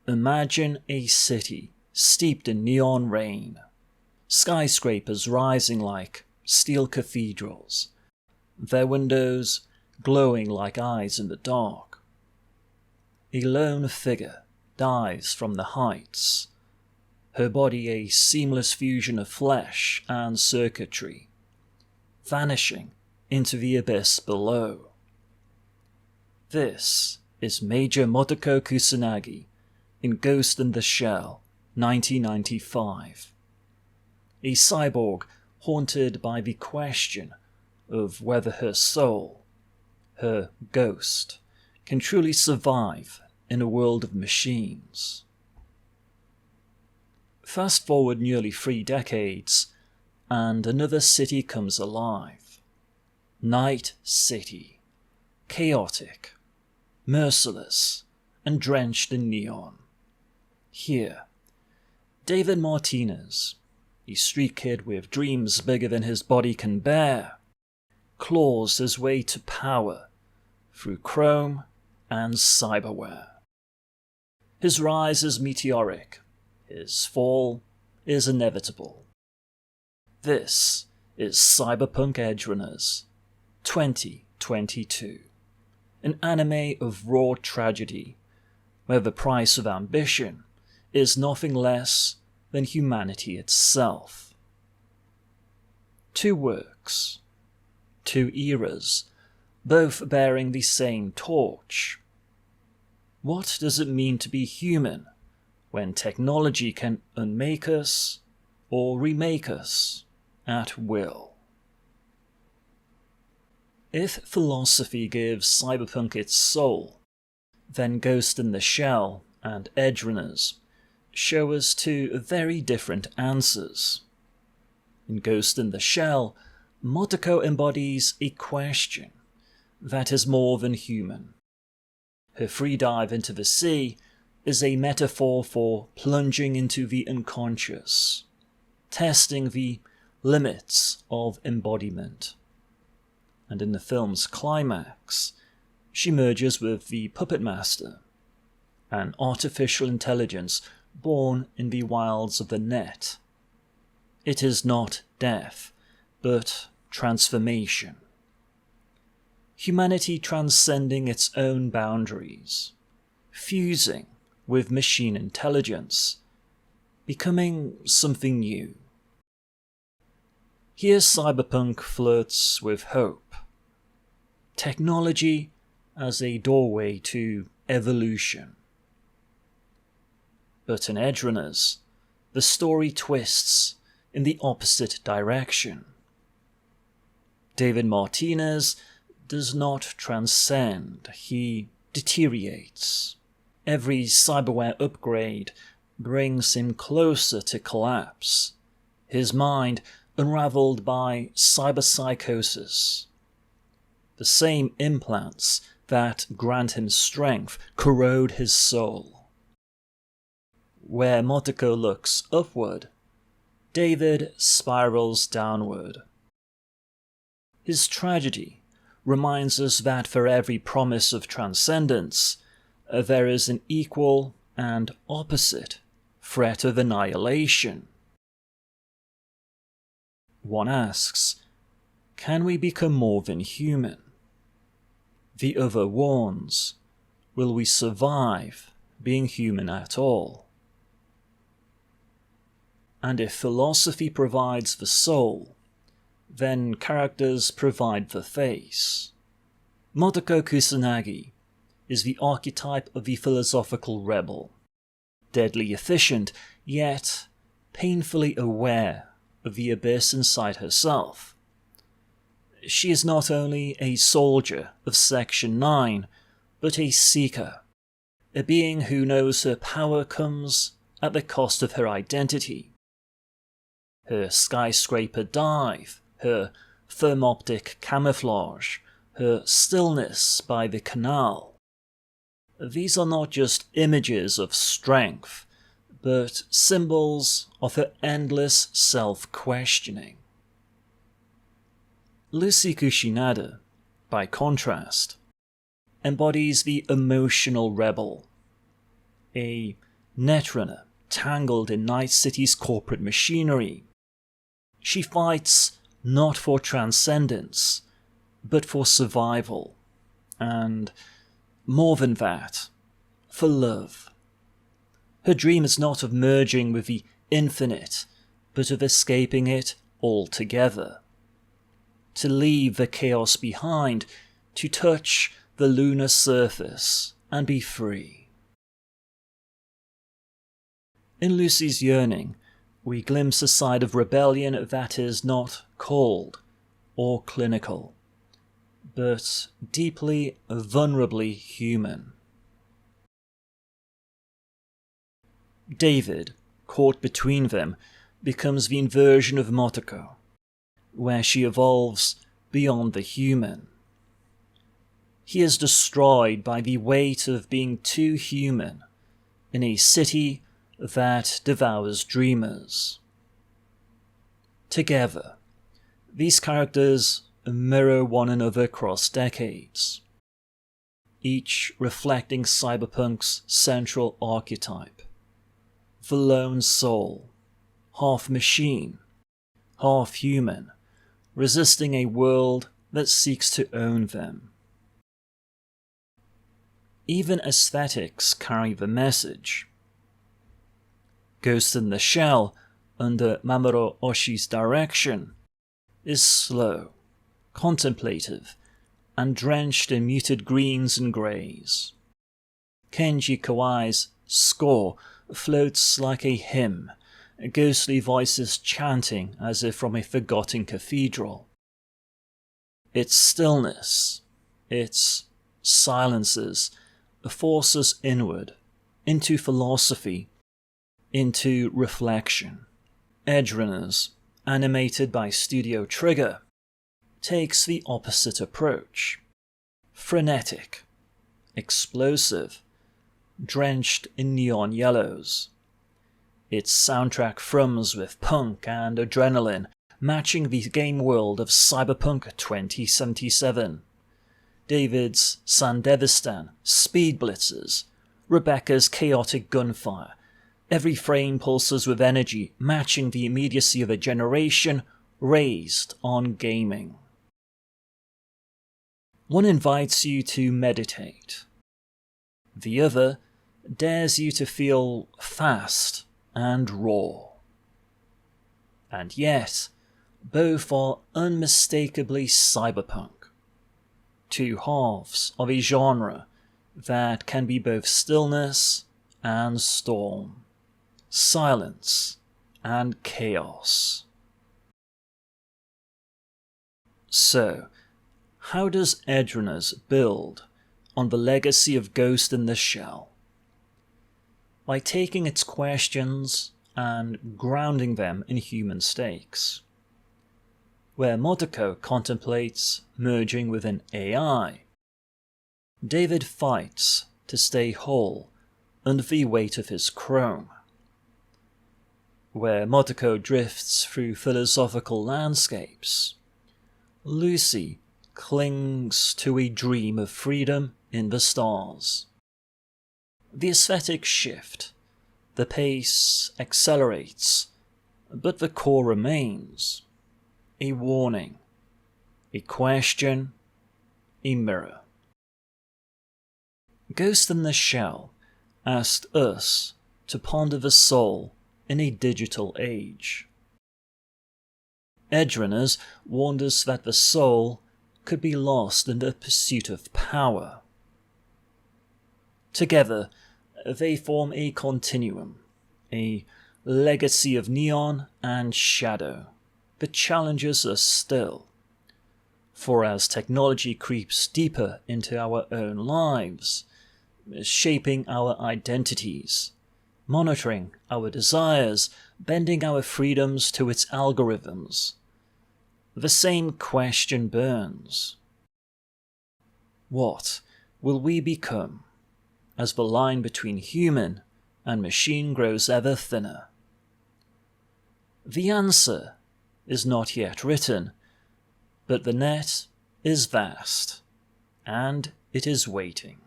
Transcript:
Imagine a city steeped in neon rain, skyscrapers rising like steel cathedrals, their windows glowing like eyes in the dark. A lone figure dives from the heights, her body a seamless fusion of flesh and circuitry, vanishing into the abyss below. This is Major Motoko Kusanagi in Ghost in the Shell, 1995. A cyborg haunted by the question of whether her soul, her ghost, can truly survive in a world of machines. Fast forward nearly 3 decades, and another city comes alive. Night City, chaotic, merciless, and drenched in neon. Here, David Martinez, a street kid with dreams bigger than his body can bear, claws his way to power through chrome and cyberware. His rise is meteoric, his fall is inevitable. This is Cyberpunk Edgerunners 2022, an anime of raw tragedy, where the price of ambition is nothing less than humanity itself. 2 works, 2 eras, both bearing the same torch. What does it mean to be human when technology can unmake us or remake us at will? If philosophy gives cyberpunk its soul, then Ghost in the Shell and Edgerunners show us 2 very different answers. In Ghost in the Shell, Motoko embodies a question that is more than human. Her free dive into the sea is a metaphor for plunging into the unconscious, testing the limits of embodiment. And in the film's climax, she merges with the Puppet Master, an artificial intelligence born in the wilds of the net. It is not death, but transformation. Humanity transcending its own boundaries, fusing with machine intelligence, becoming something new. Here Cyberpunk flirts with hope. Technology as a doorway to evolution. But in Edgerunners, the story twists in the opposite direction. David Martinez does not transcend, he deteriorates. Every cyberware upgrade brings him closer to collapse, his mind unraveled by cyberpsychosis. The same implants that grant him strength corrode his soul. Where Motoko looks upward, David spirals downward. His tragedy reminds us that for every promise of transcendence, there is an equal and opposite threat of annihilation. One asks, can we become more than human? The other warns, will we survive being human at all? And if philosophy provides the soul, then characters provide the face. Motoko Kusanagi is the archetype of the philosophical rebel, deadly efficient, yet painfully aware of the abyss inside herself. She is not only a soldier of Section 9, but a seeker, a being who knows her power comes at the cost of her identity. Her skyscraper dive, her thermoptic camouflage, her stillness by the canal. These are not just images of strength, but symbols of her endless self-questioning. Lucy Kushinada, by contrast, embodies the emotional rebel, a netrunner tangled in Night City's corporate machinery. She fights not for transcendence, but for survival, and, more than that, for love. Her dream is not of merging with the infinite, but of escaping it altogether. To leave the chaos behind, to touch the lunar surface and be free. In Lucy's yearning, we glimpse a side of rebellion that is not cold or clinical, but deeply, vulnerably human. David, caught between them, becomes the inversion of Motoko, where she evolves beyond the human. He is destroyed by the weight of being too human in a city that devours dreamers. Together, these characters mirror one another across decades, each reflecting Cyberpunk's central archetype, the lone soul, half machine, half human, resisting a world that seeks to own them. Even aesthetics carry the message. Ghost in the Shell, under Mamoru Oshii's direction, is slow, contemplative, and drenched in muted greens and greys. Kenji Kawai's score floats like a hymn, ghostly voices chanting as if from a forgotten cathedral. Its stillness, its silences, force us inward, into philosophy, into reflection. Edgerunners, animated by Studio Trigger, takes the opposite approach. Frenetic, explosive, drenched in neon yellows. Its soundtrack thrums with punk and adrenaline, matching the game world of Cyberpunk 2077. David's Sandevistan speed blitzes, Rebecca's chaotic gunfire. Every frame pulses with energy, matching the immediacy of a generation raised on gaming. One invites you to meditate. The other dares you to feel fast and raw. And yet, both are unmistakably cyberpunk. Two halves of a genre that can be both stillness and storm, silence and chaos. So, how does Edgerunners build on the legacy of Ghost in the Shell? By taking its questions and grounding them in human stakes. Where Motoko contemplates merging with an AI, David fights to stay whole under the weight of his chrome. Where Motoko drifts through philosophical landscapes, Lucy clings to a dream of freedom in the stars. The aesthetic shift, the pace accelerates, but the core remains. A warning, a question, a mirror. Ghost in the Shell asked us to ponder the soul in a digital age. Edgerunners warned us that the soul could be lost in the pursuit of power. Together, they form a continuum, a legacy of neon and shadow that challenges us still. For as technology creeps deeper into our own lives, shaping our identities, monitoring our desires, bending our freedoms to its algorithms, the same question burns. What will we become as the line between human and machine grows ever thinner? The answer is not yet written, but the net is vast, and it is waiting.